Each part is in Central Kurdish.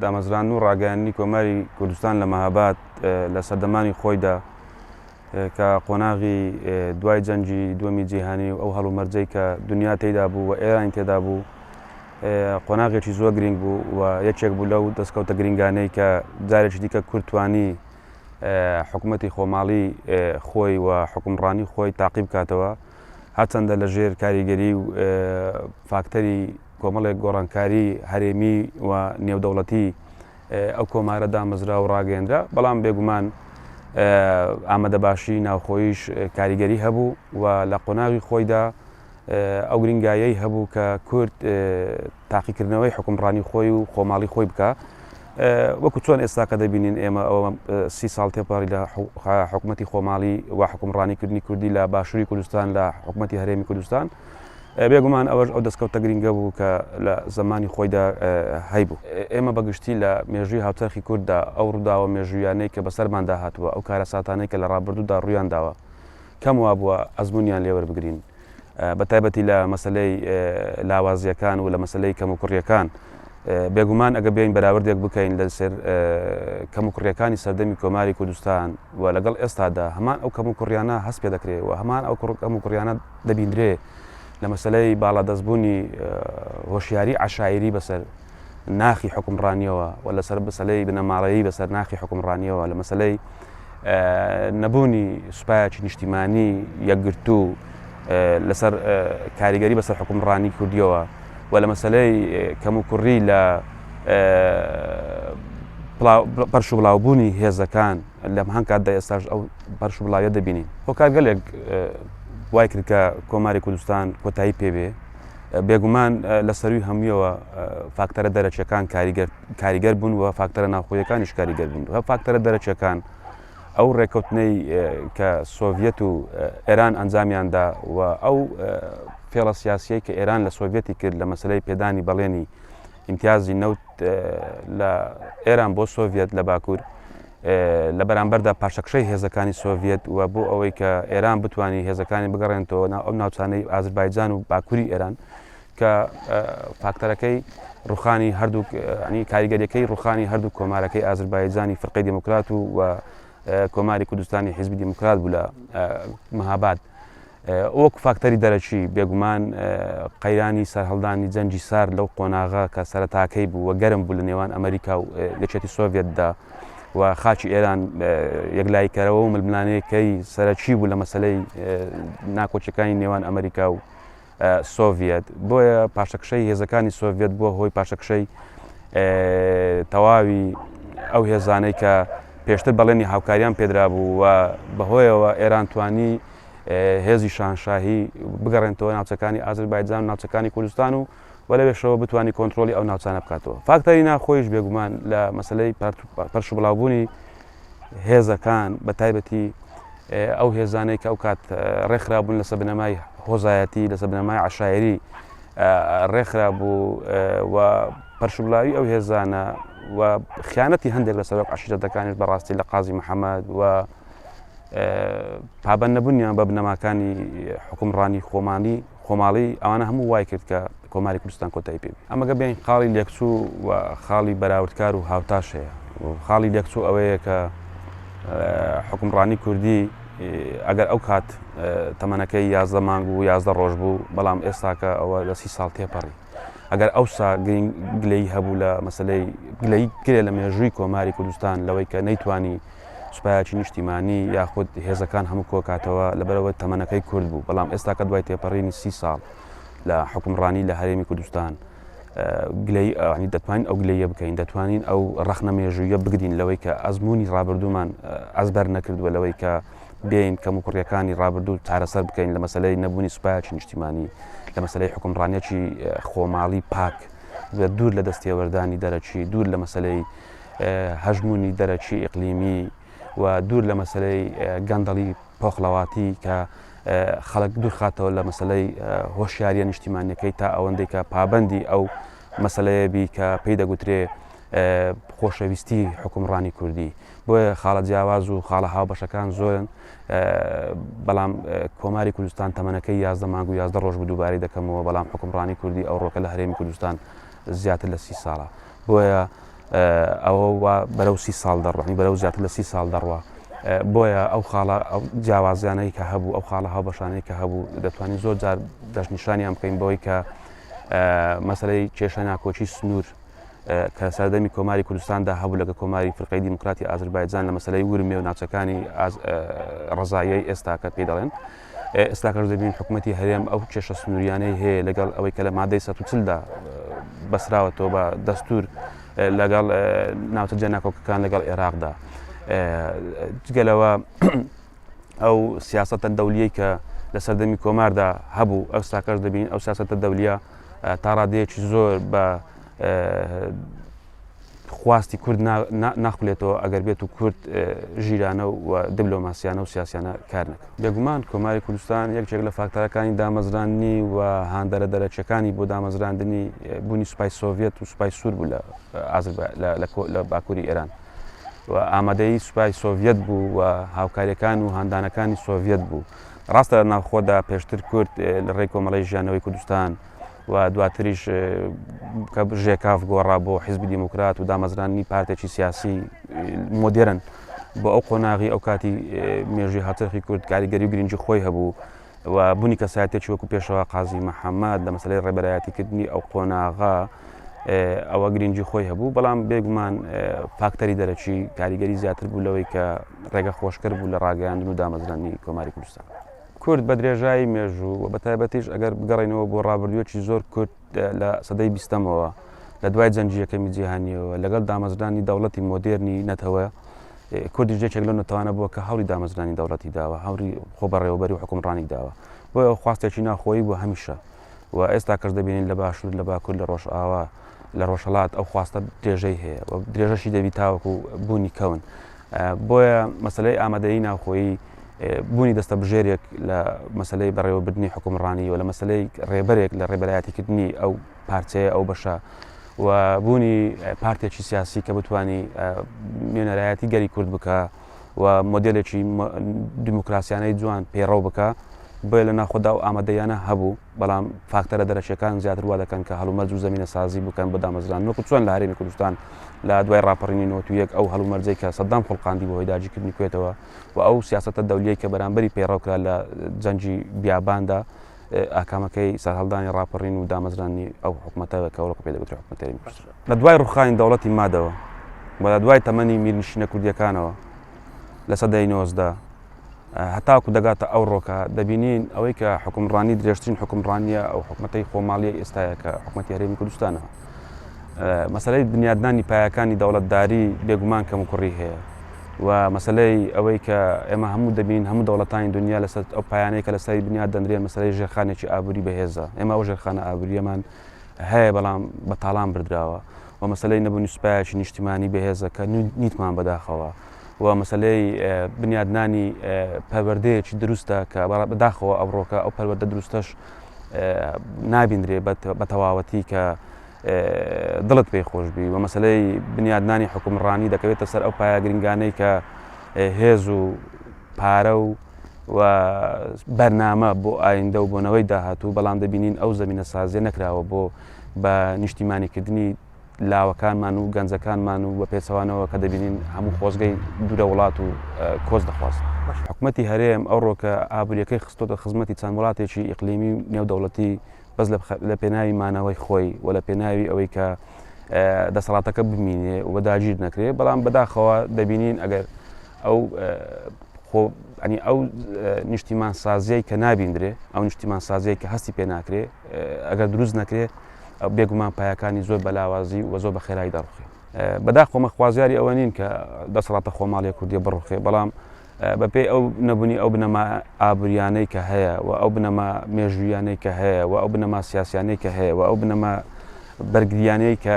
دامەزران و ڕاگەیاندنی کۆماری کوردستان لە مەهاباد لە سەردەمانی خۆیدا کە قۆناغی دوای جەنگی دووەمی جیهانی و ئەو هەڵومەرجەی کە دنیا تێدا بوو و ئێران تێدا بوو قۆناغێکی زۆر گرنگ بوو و یەکێک بوو لەو دەستکەوتە گرنگانەی کە جارێکی دیکە کورد توانی حکوومەتی خۆماڵی خۆی و حکومڕانی خۆی تاقیب بکاتەوە هەرچەندە لە ژێر کاریگەری و فاکتەری کۆمەڵێک گۆڕانکاری هەرێمی و نێودەوڵەتی ئەو کۆمارە دامەزرا و ڕاگەیەندرا بەڵام بێگومان ئامادەباشی ناوخۆیش کاریگەری هەبوو و لە قۆناغی خۆیدا ئەو گرنگایەی هەبوو کە کورد تاقیکردنەوەی حکومڕانی خۆی و خۆماڵی خۆی بکە وەکو چۆن ئێستا کە دەبینین ئێمە ئەوە 30 ساڵ تێپەڕی لە حکوومەتی خۆماڵی و حکومڕانیکردنی کوردی لە باشووری کوردستان لە حکوومەتی هەرێمی کوردستان بێگومان ئەوەش ئەو دەستکەوتە گرنگە بوو کە لە زمانی خۆیدا هەیبوو ئێمە بەگشتی لە مێژووی هاوچەرخی کورددا ئەو ڕووداوە مێژوویانەی کە بەسەرماندا هاتووە ئەو کارە ساتانەی کە لە ڕابردوودا ڕوویان داوە کەم وا بووە ئەزمونیان لێوەربگرین بە تایبەتی لە مەسلەی لاوازیەکان و لە مەسلەی کەم و کوڕیەکان بێگومان ئەگە بێین بەراوردێک بکەین لەسەر کەم و کوڕیەکانی سەردەمی کۆماری کوردستان و لەگەڵ ئێستادا هەمان ئەو کەم و کوڕیانە هەست پێ دەکرێت و هەمان ئەو کەم و کوڕیانە دەبیندرێ لە مەسلەی باڵادەستبوونی هۆشیاری عەشایری بەسەر ناخی حکومڕانیەوە و لەسەر مەسلەی بنەماڵەیی بەسەر ناخی حکومڕانیەوە لە مەسلەی نەبوونی سوپایەکی نیشتیمانی یەکگرتوو لەسەر کاریگەری بەسەر حکومڕانی کوردیەوە و لە مەسلەی کەم و کوڕی لە پەرش و بڵاوبوونی هێزەکان لەم هەنگ کاتدا ئێستاش ئەو پەرش و بڵاویە دەبینین هۆکارگەلێک وای کرد کە کۆماری کوردستان کۆتایی پێبێ بێگومان لە سەروی هەموویەوە فاکتەرە دەرەچیەکان کاریگەر بوون و فاکتەرە ناوخۆیەکانیش کاریگەر بوون و فاکتەرە دەرەچیەکان ئەو ڕێکەوتنەی کە سۆڤێت و ئێران ئەنجامیاندا و ئەو فێڵە سیاسیەی کە ئێران لە سۆڤێتی کرد لە مەسلەی پێدانی بەڵێنی ئیمتیازی نەوت لە ئێران بۆ سۆڤێت لە باکوور لە بەرامبەردا پاشەکشەی هێزەکانی سۆڤێت و بۆ ئەوەی کە ئێران بتوانانی هێزەکانی بگەڕێنەوە ئەو ناوچانەی ئازربایجان و باکووری ئێران کە فاکتەرەکەی ڕوخانی هەردوو کاریگەریەکەی ڕوخانی هەردوو کۆمارەکەی ئازربایجانی فرقەی دموکرات و کۆماری کوردستانی حیزبی دموکرات بوو لە مەهاباد وەکو فاکتەری دەرەچی بێگومان قەیرانی سەرهەڵدانی جەنگی سار لەو قۆناغا کە سەرەتاکەی بوو و گەرم بوو لە نێوان ئەمریکا و یەکێتی سۆڤێتدا و خاچی ئێران یەکلایکەرەوە و ململانەیەکەی سەرەکی بوو لە مەسلەی ناکۆچەکانی نێوان ئەمریکا و سۆڤێت بۆیە پاشەکشەی هێزەکانی سۆڤێت بووە هۆی پاشەکشەی تەواوی ئەو هێزانەی کە پێشتر بەڵێنی هاوکاریان پێدرا بوو و بەهۆیەوە ئێران توانی هێزی شانشاهی بگەڕێنەوە ناوچەکانی ئازربایجان و ناوچەکانی کوردستان و وەلەوێشەوە بتوانانی کۆنتترۆلی ئەو ناوچانە بکاتەوە فاکتەری ناخۆیش بێگومان لە مەسلەی پەرش و بڵاوبوونی هێزەکان بە تایبەتی ئەو هێزانەی کە ئەو کات ڕێکخرابوون لەسەر بنەمای هۆزایەتی لەسەر بنەمای عەشایری ڕێکخرا بوو و پەرشبڵاوی ئەو هێزانە و خیانەتی هەندێک لە سەرۆک عەشیرەتەکانیش بەڕاستی لە قازی محەممەد و پابەند نەبوونیان بە بنەماکانی حکومڕانی خۆماڵی ئەوانە هەموو وای کرد کە کۆماری کوردستان کۆتایی پێ ئەمەگە بێن خاڵی لێکچوو و خاڵی بەراوردکار و هاوتاش هەیە خاڵی لێکچوو ئەوەیە کە حکومڕانی کوردی ئەگەر ئەو کات تەمەنەکەی 11 مانگ و 11 ڕۆژ بوو بەڵام ئێستاکە ئەوە لە 30 ساڵ تێپەڕی ئەگەر ئەوسا گلەی هەبوو لە مەسلەی گلەی کرێ لە مێژووی کۆماری کوردستان لەوەی کە نەیتوانی سوپایەکی نیشتیمانی یاخود هێزەکان هەموو کۆکاتەوە لەبەرەوە تەمەنەکەی کورد بوو بەڵام ئێستا کە دوای تێپەڕینی 30 ساڵ لە حکومڕانی لە هەرێمی کوردستان دەتوانین ئەو گلەیە بکەین دەتوانین ئەو ڕەخنە مێژوویە بگرین لەوەی کە ئەزمموی ڕابردوومان ئەزبەر نەکردووە لەوەی کە بین کەم و کوڕیەکانی ڕابردوو چارەسەر بکەین لە مەسلەی نەبوونی سوپایەکی نیشتیمانی لە مەسلەی حکومڕانیەکی خۆماڵی پاک دوور لە دەستێوەردانی دەرەچی دوور لە مەسلەی هەژمونی دەرەچی ئیقلیمی و دوور لە مەسلەی گەندەڵی پۆخڵەواتی کە خەڵک دوور خاتەوە لە مەسلەی هۆشیاریە نیشتیمانیەکەی تا ئەوەندەی کە پابەندی ئەو مەسلەیەبی کە پێی دەگوترێ خۆشەویستی حکومڕانی کوردی بۆیە خاڵە جیاواز و خاڵە هاوبەشەکان زۆرن بەڵام کۆماری کوردستان تەمەنەکەی 11 مانگ و 11 ڕۆژ بوو دووبارەی دەکەمەوە بەڵام حکومڕانی کوردی ئەو ڕۆکە لە هەرێمی کوردستان زیاتر لە 30 ساڵە بۆیە ئەوە بەرەو 30 ساڵ دەڕوانی بەرەو زیاتر لە 30 ساڵ دەڕوا بۆیە ئەو خاڵە جیاوازیانەی کە هەبوو ئەو خاڵە هاوبەشانەی کە هەبوو دەتوانین زۆر جار دەستنیشانیان بکەین بەوەی کە مەسەلەی کێشە ناکۆچی سنوور کە سەردەمی کۆماری کوردستاندا هەبوو لەگە کۆماری فرقەی دیموکراتی ئازربایجان لە مەسەلەی ورمێ و ناوچەکانی ڕزاییەی ئێستا کە پێی دەڵێن ئێستا کەش دەبین حکوومەتی هەرێم ئەو کێشە سنووریانەی هەیە لەگەڵ ئەوەی کە لە مادەی 140دا بەسراوەتەوە بە دەستور لەگەڵ ناوچە جێناکۆکەکان لەگەڵ عێراقدا جگەلەوە ئەو سیاسەتە دەولیەی کە لە سەردەمی کۆماردا هەبوو ئەو ساکەش دەبین ئەو سیاسەتە دەولیە تا ڕادەیەکی زۆر بە خواستی کورد ناخولێتەوە ئەگەر بێت و کورد ژیرانە و دیبلۆماسیانە و سیاسیانە کار نەکە بێگومان کۆماری کوردستان یەکێک لە فاکتەرەکانی دامەزرانی و هاندەرە دەرەچەکانی بۆ دامەزراندنی بوونی سوپای سۆڤێت و سوپای سوور بوو لە باکووری ئێران و ئامادەی سوپای سۆڤێت بوو و هاوکاریەکان و هاندانەکانی سۆڤێت بوو ڕاستە لە ناوخۆدا پێشتر کورد لە ڕێی کۆمەڵی ژیانەوەی کوردستان و دواتریش کە ژێکاف گۆڕا بۆ حیزبی دیموکرات و دامەزرانی پارتێکی سیاسی مۆدێرن بۆ ئەو قۆناغی ئەو کاتی مێژووی هاتەخی کورد کاریگەری و گرنگی خۆی هەبوو و بوونی کەسایەتێکی وەکو پێشەوە قازی مەحەممەد لە مەسەلەی ڕێبەرایەتیکردنی ئەو قۆناغا ئەوە گرنگی خۆی هەبوو بەڵام بێگومان فاکتەری دەرەچی کاریگەری زیاتر بوو لەوەی کە ڕێگە خۆشکرد بوو لە ڕاگەیاندن و دامەزرانی کۆماری کوردستان کورد بە درێژایی مێژوو و بە تایبەتیش ئەگەر بگەڕێنەوە بۆ ڕابردووەکی زۆر کورد لە سەدەی بیستەمەوە لە دوای جەنگیەکەمی جیهانیەوە لەگەڵ دامەزرانی دەوڵەتی مۆدێرنی نەتەوە کوردی جێکێک لەو نەتەوانە بووە کە هەوری دامەزرانی دەوڵەتی داوە هەوری خۆبەڕێوەبەری و حکومڕانی داوە بۆ خواستێکی ناخۆیی بوو هەمیشە و ئێستا کەس دەبینین لە باشوور لە باکوور لە ڕۆژئاوا لە ڕۆژهەڵات ئەو خواستە درێژەی هەیە و درێژەشی دەبی تاوەکو بوونی کەون بۆیە مەسلەی ئامادەیی ناوخۆیی بوونی دەستە بژێرێک لە مەسلەی بەڕێوەبردننی حکومڕانی و لە مەسلەی ڕێبەرێک لە ڕێبەرایەتیکردنی ئەو پارچەیە ئەو بەشە و بوونی پارتێکی سیاسی کە بتوانی نوێنەرایەتی گەری کورد بکە و مۆدلێکی دیموکراسیانەی جوان پێڕەو بکە بۆیە لە ناخۆدا و ئامادەیانە هەبوو بەڵام فاکتەرە دەرەچەکان زیاتر وا دەکەن کە هەڵومەرج و زەمینە سازی بکەن بۆ دامەزران وەکو چۆن لە هەرێمی کوردستان لە دوای ڕاپەڕینی 91 ئەو هەڵومەرجەی کە سەدام خۆڵقاندی بۆ هۆی داگیرکردنی کوێتەوە و ئەو سیاسەتە دەولیەی کە بەرامبەری پێڕەوکرا لە جەنگی بیاباندا ئاکامەکەی سەرهەڵدانی ڕاپەڕین و دامەزرانی ئەو حکومەتەوە کە وەڵق پێ دەبێت حکومەتی لە دوای ڕوخانی دەوڵەتی مادەوە و لە دوای تەمەنی میرنشینە کوردیەکانەوە لە سەدەی 19 هەتاکو دەگاتە ئەو ڕۆکە دەبینین ئەوەی کە حکومڕانی درێژترین حکومڕانیە ئەو حکومەتەی خۆماڵیە ئێستاە کە حکومەتی هەرێمی کوردستانەوە مەسەلەی بنیادنانی پایەکانی دەوڵەتداری بێگومان کەم و کوڕی هەیە و مەسەلەی ئەوەی کە ئێمە هەموو دەبین هەموو دەوڵەتانی دنیا لەسەر ئەو پایانەی کە لەسەری بنیاد دەنرێن مەسەلەی ژێرخانێکی ئابووری بەهێزە ئێمە ئەو ژێرخانە ئابووریەمان هەیە بەڵام بە تاڵان بردراوە و مەسەلەی نەبوونی سوپایەکی نیشتیمانی بەهێزە کە نیتمان بەداخەوە و مەسەلەی بنیادنانی پەروەردەیەکی دروستە کە بەداخەوە ئەوڕۆکە ئەو پەروەردە دروستەش نابیندرێ بە تەواوەتی کە دڵت پێی خۆشبی و مەسەلەی بنیادنانی حکومڕانی دەکەوێتە سەر ئەو پایە گرنگانەی کە هێز و پارە و بەرنامە بۆ ئایندە و بۆنەوەی داهاتوو بەڵام دەبینین ئەو زەمینە سازیە نەکراوە بۆ بە نیشتیمانیکردنی لاوەکانمان و گەنجەکانمان و بە پێچەوانەوە کە دەبینین هەموو خۆزگەی دوورە وڵات و کۆز دەخواست حکومەتی هەرێم ئەو ڕۆکە ئابوووریەکەی خستۆتە خزمەتی چەند وڵاتێکی ئیقلیمی نێودەوڵەتی بەس لە پێناوی مانەوەی خۆی و لە پێناوی ئەوەی کە دەسەڵاتەکە بمینێ و بەداگیر نەکرێت بەڵام بەداخەوە دەبینین ئەگەر ئەو ئەنی ئەو نیشتیمان سازیەی کە نابیندرێ ئەو نیشتیمان سازیەی کە هەستی پێ ناکرێت ئەگەر دروست نەکرێت بێگومان پایەکانی زۆر بەلاوازی و زۆر بە خێرایی دەڕوخێ بەداخۆمە خوازیاری ئەوە نین کە دەسەڵاتە خۆماڵی کوردیە بڕوخێ بەڵام بەپێی ئەو نەبوونی ئەو بنەما ئابووریانەی کە هەیە و ئەو بنەما مێژوویانەی کە هەیە و ئەو بنەما سیاسیانەی کە هەیە و ئەو بنەما بەرگریانەی کە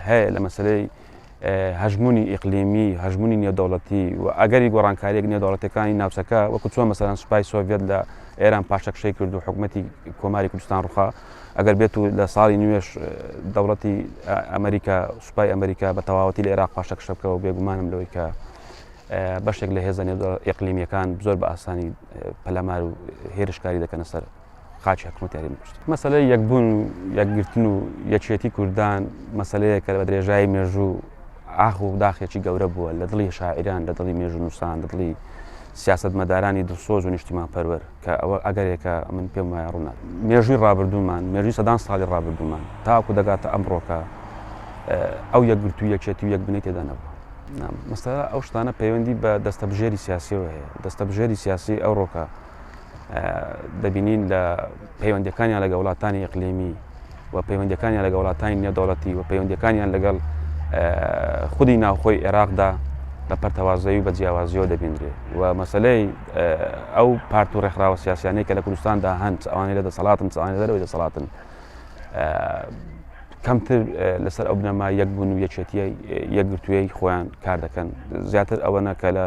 هەیە لە مەسلەی هەژمونی ئیقلیمی هەژمونی نێودەوڵەتی و ئەگەری گۆڕانکاریەک نێودەوڵەتەکانی ناوچەکە وەکو چۆن مەسەلەن سوپای سۆڤێت لە ئێران پاشەکشەی کرد و حکومەتی کۆماری کوردستان ڕووخا ئەگەر بێت و لە ساڵی نوێش دەوڵەتی ئەمریکا سوپای ئەمریکا بە تەواوەتی لە عێراق پاشەکشە بکەوە بێگومانم لەوەی کە بەشێک لە هێزە ئیقلیمیەکان زۆر بە ئاسانی پەلەمار و هێرشکاری دەکەنە سەر خاچی حکومەتی هەرێمی کوردستان مەسەلەی یەکبوون یەکگرتن و یەکێتی کوردان مەسەلەیە کە بە درێژایی مێژوو ئاخ و داخێکی گەورە بووە لە دڵی شاعران لە دڵی مێژونووسان لە دڵی سیاست مەدارانی دڵسۆز و نیشتیمان پەروەر کە ئەوە ئەگەرێکە من پێم وایە ڕوونا مێژووی ڕابردوومان مێژووی سەدان ساڵی ڕابردوومان تاکو دەگاتە ئەمڕۆکە ئەو یەکگرتو یەکێتی و یەک بنەی تێدا نەبووە مەسەلا ئەو شتانە پەیوەندی بە دەستەبژێری سیاسیەوە هەیە دەستەبژێری سیاسی ئەوڕۆکە دەبینین لە پەیوەندیەکانیان لەگە وڵاتانی ئیقلیمی و پەیوەندیەکانیان لەگە وڵاتانی نێودەوڵەتی و پەیوەندیەکانیان لەگەڵ خودی ناوخۆی عێراقدا لە پەرتەوازایی و بە جیاوازیەوە دەبینرێ و مەسەلەی ئەو پارت و ڕێکخراوە سیاسیانەی کە لە کوردستاندا هەن ئەوانەی لە دەسەڵاتن ئەوانەی دەرەوەی دەسەڵاتن کەمتر لەسەر ئەو بنەما یەکبوون و یەکێتیە یەکگرتوویەی خۆیان کار دەکەن زیاتر ئەوەنە کە لە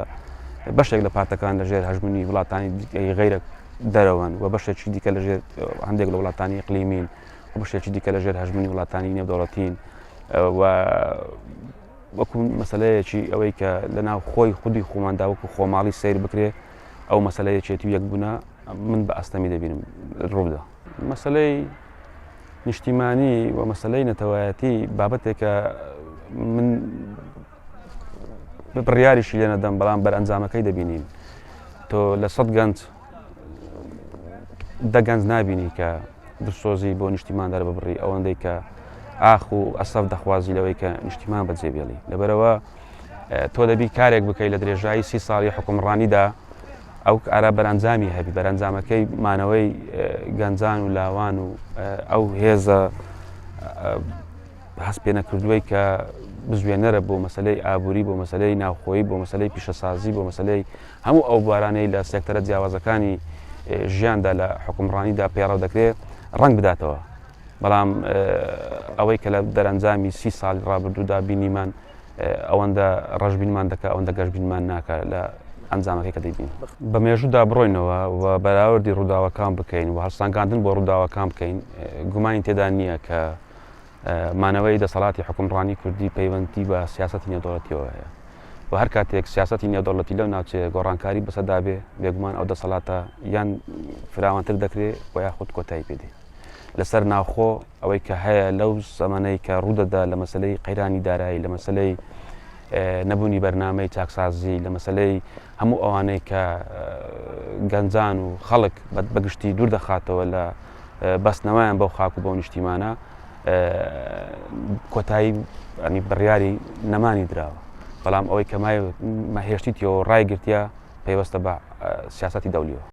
بەشێک لە پارتەکان لەژێر هەژمونی وڵاتانی غیرە دەرەوەن و بەشێکی دیکە لەژێر هەندێک لە وڵاتانی ئیقلیمین و بەشێکی دیکە لەژێر هەژمونی وڵاتانی نێودەوڵەتین و وەکو مەسەلەیەکی ئەوەی کە لە ناو خۆی خودی خۆماندا وەکو خۆماڵی سیر بکرێ ئەو مەسەلەیەکێتی و یەکبوونە من بە ئەستەمی دەبینم ڕوودا مەسەلەی نیشتیمانی و مەسەلەی نەتەوایەتی بابەتێکە من بڕیاریشی لێ نەدەم بەڵام بەرئەنجامەکەی دەبینین تۆ لە 100 گەنج دە گەنج نابینی کە دڵسۆزی بۆ نیشتیمان دەرە ببڕی ئەوەندەی کە ئاخ و ئەسەف دەخوازی لەوەی کە نیشتیمان بەجێبێڵی لەبەرەوە تۆ دەبی کارێک بکەی لە درێژایی 30 ساڵی حکومڕانیدا ئەو ئارا بەرەنجامی هەبی بەرەنجامەکەی مانەوەی گەنجان و لاوان و ئەو هێزە هەست پێ نەکردووەی کە بزوێنەرە بۆ مەسەلەی ئابووری بۆ مەسەلەی ناوخۆیی بۆ مەسەلەی پیشەسازی بۆ مەسەلەی هەموو ئەو بارانەی لە سێکتەرە جیاوازەکانی ژیاندا لە حکومڕانیدا پێڕاو دەکرێت ڕەنگ بداتەوە بەڵام ئەوەی کە لە دەرەنجامی 30 ساڵی ڕابردوودا بینیمان ئەوەندە ڕەشبینمان دەکە ئەوەندە گەشتبینمان ناکە لە ئەنجامەکەی کە دەبین بە مێژوودا بڕۆینەوە و بەراوردی ڕووداوەکان بکەین و هەڵسانگاندن بۆ ڕووداوەکان بکەین گومانی تێدا نییە کە مانەوەی دەسەڵاتی حکومڕانی کوردی پەیوەندی بە سیاسەتی نێودەوڵەتیەوە هەیە و هەر کاتێک سیاسەتی نێودەوڵەتی لەو ناوچەیە گۆڕانکاری بەسەدا بێ بێگومان ئەو دەسەڵاتە یان فراوانتر دەکرێت و یاخود کۆتایی پێدێ لەسەر ناوخۆ ئەوەی کە هەیە لەو زەمانەی کە ڕوودەدا لە مەسەلەی قەیرانی دارایی لە مەسەلەی نەبوونی بەرنامەی چاکسازی لە مەسەلەی هەموو ئەوانەی کە گەنجان و خەڵک بەگشتی دوور دەخاتەوە لە بەستنەوەیان بەو خاک و بەو نیشتیمانە کۆتایی بڕیاری نەمانی دراوە بەڵام ئەوەی کە ماهێشتیتەوە ڕای گرتیا پێوەستە بە سیاسەتی دەولیەوە